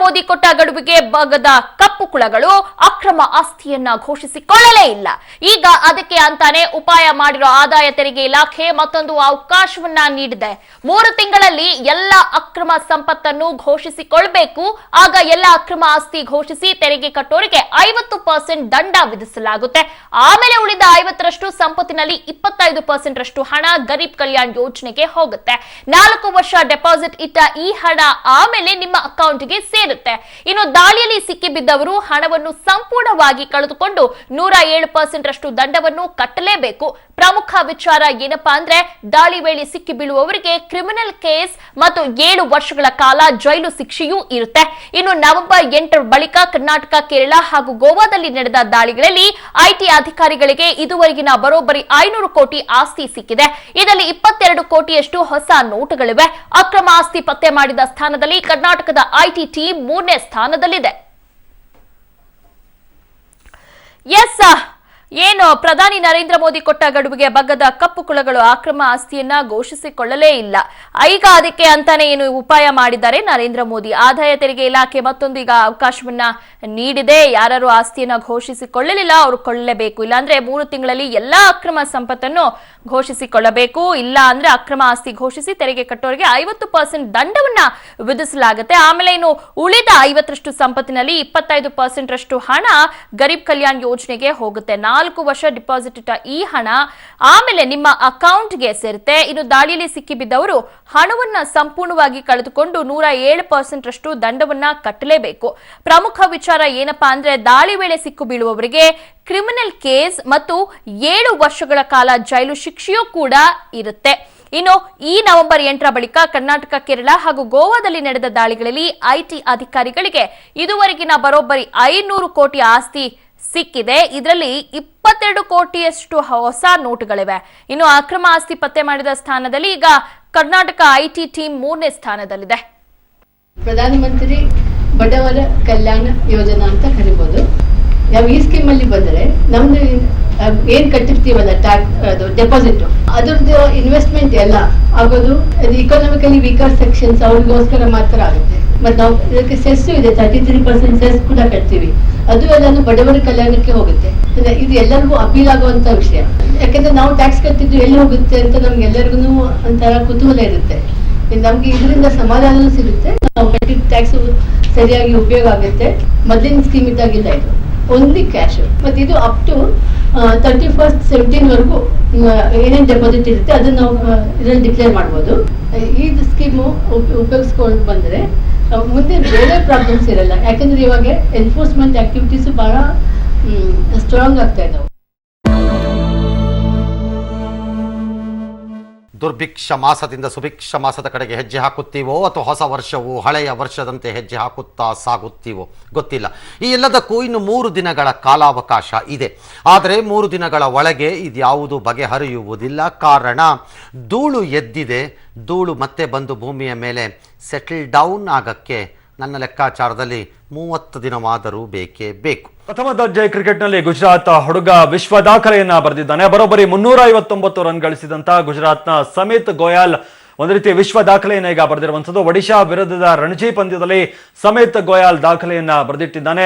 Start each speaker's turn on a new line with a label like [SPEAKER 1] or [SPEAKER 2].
[SPEAKER 1] ಮೋದಿ ಕೊಟ್ಟ ಗಡುವಿಗೆ ಬಗದ ಕಪ್ಪು ಕುಳಗಳು ಅಕ್ರಮ ಆಸ್ತಿಯನ್ನ ಘೋಷಿಸಿಕೊಳ್ಳಲೇ ಇಲ್ಲ. ಈಗ ಅದಕ್ಕೆ ಅಂತಾನೆ ಉಪಾಯ ಮಾಡಿರೋ ಆದಾಯ ತೆರಿಗೆ ಇಲಾಖೆ ಮತ್ತೊಂದು ಅವಕಾಶವನ್ನ ನೀಡಿದೆ. 3 ತಿಂಗಳಲ್ಲಿ ಎಲ್ಲ ಅಕ್ರಮ ಸಂಪತ್ತನ್ನು ಘೋಷಿಸಿಕೊಳ್ಳಬೇಕು. ಆಗ ಎಲ್ಲ ಅಕ್ರಮ ಆಸ್ತಿ ಘೋಷಿಸಿ ತೆರಿಗೆ ಕಟ್ಟೋರಿಗೆ 50% ದಂಡ ವಿಧಿಸಲಾಗುತ್ತೆ. ಆಮೇಲೆ ಉಳಿದ 50ರಷ್ಟು ಸಂಪತ್ತಿನಲ್ಲಿ 25% ರಷ್ಟು ಹಣ ಗರೀಬ್ ಕಲ್ಯಾಣ್ ಯೋಜನೆಗೆ ಹೋಗುತ್ತೆ. 4 ವರ್ಷ ಡೆಪಾಸಿಟ್ ಇಟ್ಟ ಈ ಹಣ ಆಮೇಲೆ ನಿಮ್ಮ ಅಕೌಂಟ್ಗೆ ಸೇರುತ್ತೆ. ಇನ್ನು ದಾಳಿಯಲ್ಲಿ ಸಿಕ್ಕಿಬಿದ್ದವರು ಹಣವನ್ನು ಸಂಪೂರ್ಣವಾಗಿ ಕಳೆದುಕೊಂಡು 107% ರಷ್ಟು ದಂಡವನ್ನು ಕಟ್ಟಲೇಬೇಕು. ಪ್ರಮುಖ ವಿಚಾರ ಏನಪ್ಪಾ ಅಂದ್ರೆ ದಾಳಿ ವೇಳೆ ಸಿಕ್ಕಿ ಬೀಳುವವರಿಗೆ ಕ್ರಿಮಿನಲ್ ಕೇಸ್ ಮತ್ತು 7 ವರ್ಷಗಳ ಕಾಲ ಜೈಲು ಶಿಕ್ಷೆಯೂ ಇರುತ್ತೆ. ಇನ್ನು ನವೆಂಬರ್ 8 ಬಳಿಕ ಕರ್ನಾಟಕ, ಕೇರಳ ಹಾಗೂ ಗೋವಾದಲ್ಲಿ ನಡೆದ ದಾಳಿಗಳಲ್ಲಿ ಐಟಿ ಅಧಿಕಾರಿಗಳಿಗೆ ಇದುವರೆಗಿನ ಬರೋಬ್ಬರಿ 500 ಕೋಟಿ ಆಸ್ತಿ ಸಿಕ್ಕಿದೆ. ಇದರಲ್ಲಿ 22 ಕೋಟಿಯಷ್ಟು ಹೊಸ ನೋಟುಗಳಿವೆ. ಅಕ್ರಮ ಆಸ್ತಿ ಪತ್ತೆ ಮಾಡಿದ ಸ್ಥಾನದಲ್ಲಿ ಕರ್ನಾಟಕದ ಐಟಿ ಟೀಮ್ 3ನೇ ಸ್ಥಾನದಲ್ಲಿದೆ. ಎಸ್, ಏನು ಪ್ರಧಾನಿ ನರೇಂದ್ರ ಮೋದಿ ಕೊಟ್ಟ ಗಡುವಿಗೆ ಬಗ್ಗದ ಕಪ್ಪು ಕುಳಗಳು ಅಕ್ರಮ ಆಸ್ತಿಯನ್ನ ಘೋಷಿಸಿಕೊಳ್ಳಲೇ ಇಲ್ಲ. ಈಗ ಅದಕ್ಕೆ ಅಂತಾನೆ ಏನು ಉಪಾಯ ಮಾಡಿದ್ದಾರೆ ನರೇಂದ್ರ ಮೋದಿ. ಆದಾಯ ತೆರಿಗೆ ಇಲಾಖೆ ಮತ್ತೊಂದು ಈಗ ಅವಕಾಶವನ್ನ ನೀಡಿದೆ. ಯಾರು ಆಸ್ತಿಯನ್ನ ಘೋಷಿಸಿಕೊಳ್ಳಲಿಲ್ಲ ಅವರು ಕೊಳ್ಳಲೇಬೇಕು. ಇಲ್ಲಾಂದ್ರೆ 3 ತಿಂಗಳಲ್ಲಿ ಎಲ್ಲಾ ಅಕ್ರಮ ಸಂಪತ್ತನ್ನು ಘೋಷಿಸಿಕೊಳ್ಳಬೇಕು. ಇಲ್ಲ ಅಂದ್ರೆ ಅಕ್ರಮ ಆಸ್ತಿ ಘೋಷಿಸಿ ತೆರಿಗೆ ಕಟ್ಟೋರಿಗೆ 50% ದಂಡವನ್ನ ವಿಧಿಸಲಾಗುತ್ತೆ. ಆಮೇಲೆ ಇನ್ನು ಉಳಿದ 50ರಷ್ಟು ಸಂಪತ್ತಿನಲ್ಲಿ 25% ರಷ್ಟು ಹಣ ಗರೀಬ್ ಕಲ್ಯಾಣ್ ಯೋಜನೆಗೆ ಹೋಗುತ್ತೆ. 4 ವರ್ಷ ಡಿಪಾಸಿಟ್ ಇಟ್ಟ ಈ ಹಣ ಆಮೇಲೆ ನಿಮ್ಮ ಅಕೌಂಟ್ಗೆ ಸೇರುತ್ತೆ. ಇನ್ನು ದಾಳಿಯಲ್ಲಿ ಸಿಕ್ಕಿಬಿದ್ದವರು ಹಣವನ್ನ ಸಂಪೂರ್ಣವಾಗಿ ಕಳೆದುಕೊಂಡು 107% ರಷ್ಟು ದಂಡವನ್ನ ಕಟ್ಟಲೇಬೇಕು. ಪ್ರಮುಖ ವಿಚಾರ ಏನಪ್ಪಾ ಅಂದ್ರೆ ದಾಳಿ ವೇಳೆ ಸಿಕ್ಕು ಬೀಳುವವರಿಗೆ ಕ್ರಿಮಿನಲ್ ಕೇಸ್ ಮತ್ತು 7 ವರ್ಷಗಳ ಕಾಲ ಜೈಲು ಶಿಕ್ಷೆಯೂ ಕೂಡ ಇರುತ್ತೆ. ಇನ್ನು ಈ ನವೆಂಬರ್ 8 ಬಳಿಕ ಕರ್ನಾಟಕ, ಕೇರಳ ಹಾಗೂ ಗೋವಾದಲ್ಲಿ ನಡೆದ ದಾಳಿಗಳಲ್ಲಿ ಐಟಿ ಅಧಿಕಾರಿಗಳಿಗೆ ಇದುವರೆಗಿನ ಬರೋಬ್ಬರಿ 500 ಕೋಟಿ ಆಸ್ತಿ ಸಿಕ್ಕಿದೆ. ಇದರಲ್ಲಿ 22 ಕೋಟಿಯಷ್ಟು ಹೊಸ ನೋಟುಗಳಿವೆ. ಇನ್ನು ಅಕ್ರಮ ಆಸ್ತಿ ಪತ್ತೆ ಮಾಡಿದ ಸ್ಥಾನದಲ್ಲಿ ಈಗ ಕರ್ನಾಟಕ ಐಟಿ ಟೀಮ್ 3ನೇ ಸ್ಥಾನದಲ್ಲಿದೆ.
[SPEAKER 2] ಪ್ರಧಾನಮಂತ್ರಿ ಬಡವರ ಕಲ್ಯಾಣ ಯೋಜನಾ ಅಂತ ಕರಿಬಹುದು. ನಾವು ಈ ಸ್ಕೀಮ್ ಅಲ್ಲಿ ಬಂದ್ರೆ ನಮ್ದು ಏನ್ ಕಟ್ಟಿರ್ತೀವಲ್ಲ ಟ್ಯಾಕ್ಸ್ ಡೆಪಾಸಿಟ್, ಅದ್ರದ್ದು ಇನ್ವೆಸ್ಟ್ಮೆಂಟ್ ಎಲ್ಲ ಆಗೋದು ಇಕಾನಮಿಕಲಿ ವೀಕರ್ ಸೆಕ್ಷನ್ಸ್ ಅವ್ರಿಗೋಸ್ಕರ ಮಾತ್ರ ಆಗುತ್ತೆ. ಮತ್ತೆ ನಾವು ಇದಕ್ಕೆ ಸೆಸ್ ಇದೆ, 33% ಸೆಸ್ ಕೂಡ ಕಟ್ತೀವಿ. ಅದು ಎಲ್ಲಾನು ಬಡವರ ಕಲ್ಯಾಣಕ್ಕೆ ಹೋಗುತ್ತೆ. ಇದು ಎಲ್ಲರಿಗೂ ಅಪೀಲ್ ಆಗುವಂತ ವಿಷಯ. ಯಾಕಂದ್ರೆ ನಾವು ಟ್ಯಾಕ್ಸ್ ಕಟ್ಟಿದ್ದು ಎಲ್ಲಿ ಹೋಗುತ್ತೆ ಅಂತ ನಮ್ಗೆಲ್ಲರಿಗೂ ಒಂಥರ ಕುತೂಹಲ ಇರುತ್ತೆ. ನಮ್ಗೆ ಇದರಿಂದ ಸಮಾಧಾನವೂ ಸಿಗುತ್ತೆ. ನಾವು ಕಟ್ಟಿದ ಟ್ಯಾಕ್ಸ್ ಸರಿಯಾಗಿ ಉಪಯೋಗ ಆಗುತ್ತೆ. ಮೊದಲಿನ ಸ್ಕೀಮ್ ಇದ್ದಾಗಿಲ್ಲ, ಇದು ಓನ್ಲಿ ಕ್ಯಾಶ್. ಮತ್ತೆ ಇದು ಅಪ್ ಟು 31st 17 ವರೆಗೂ ಏನೇನು ಡೆಪಾಸಿಟ್ ಇರುತ್ತೆ ಅದನ್ನ ನಾವು ಇದರಲ್ಲಿ ಡಿಕ್ಲೇರ್ ಮಾಡ್ಬೋದು. ಈ ಸ್ಕೀಮು ಉಪಯೋಗಿಸ್ಕೊಂಡು ಬಂದ್ರೆ ಮುಂದೆ ಬೇರೆ ಪ್ರಾಬ್ಲಮ್ಸ್ ಇರಲ್ಲ. ಯಾಕಂದ್ರೆ ಇವಾಗ ಎನ್ಫೋರ್ಸ್ಮೆಂಟ್ ಆಕ್ಟಿವಿಟೀಸ್ ಬಹಳ ಸ್ಟ್ರಾಂಗ್ ಆಗ್ತಾ ಇದ್ದಾವೆ.
[SPEAKER 3] ದುರ್ಭಿಕ್ಷ ಮಾಸದಿಂದ ಸುಭಿಕ್ಷ ಮಾಸದ ಕಡೆಗೆ ಹೆಜ್ಜೆ ಹಾಕುತ್ತೀವೋ ಅಥವಾ ಹೊಸ ವರ್ಷವು ಹಳೆಯ ವರ್ಷದಂತೆ ಹೆಜ್ಜೆ ಹಾಕುತ್ತಾ ಸಾಗುತ್ತೀವೋ ಗೊತ್ತಿಲ್ಲ. ಈ ಎಲ್ಲದಕ್ಕೂ ಇನ್ನು 3 ದಿನಗಳ ಕಾಲಾವಕಾಶ ಇದೆ. ಆದರೆ 3 ದಿನಗಳ ಒಳಗೆ ಇದ್ಯಾವುದು ಬಗೆಹರಿಯುವುದಿಲ್ಲ. ಕಾರಣ ಧೂಳು ಎದ್ದಿದೆ. ಧೂಳು ಮತ್ತೆ ಬಂದು ಭೂಮಿಯ ಮೇಲೆ ಸೆಟಲ್ ಡೌನ್ ಆಗಕ್ಕೆ ನನ್ನ ಲೆಕ್ಕಾಚಾರದಲ್ಲಿ 30 ದಿನವಾದರೂ ಬೇಕೇ ಬೇಕು.
[SPEAKER 4] ಪ್ರಥಮ ದರ್ಜೆ ಕ್ರಿಕೆಟ್ನಲ್ಲಿ ಗುಜರಾತ್ ಹುಡುಗ ವಿಶ್ವ ದಾಖಲೆಯನ್ನ ಬರೆದಿದ್ದಾನೆ. ಬರೋಬ್ಬರಿ 359 ರನ್ ಗಳಿಸಿದಂತ ಗುಜರಾತ್ನ ಸಮಿತ್ ಗೋಯಲ್ ಒಂದು ರೀತಿ ವಿಶ್ವ ದಾಖಲೆಯನ್ನ ಈಗ ಬರೆದಿರುವಂತದ್ದು. ಒಡಿಶಾ ವಿರುದ್ಧದ ರಣಜಿ ಪಂದ್ಯದಲ್ಲಿ ಸಮಿತ್ ಗೋಯಲ್ ದಾಖಲೆಯನ್ನ ಬರೆದಿಟ್ಟಿದ್ದಾನೆ.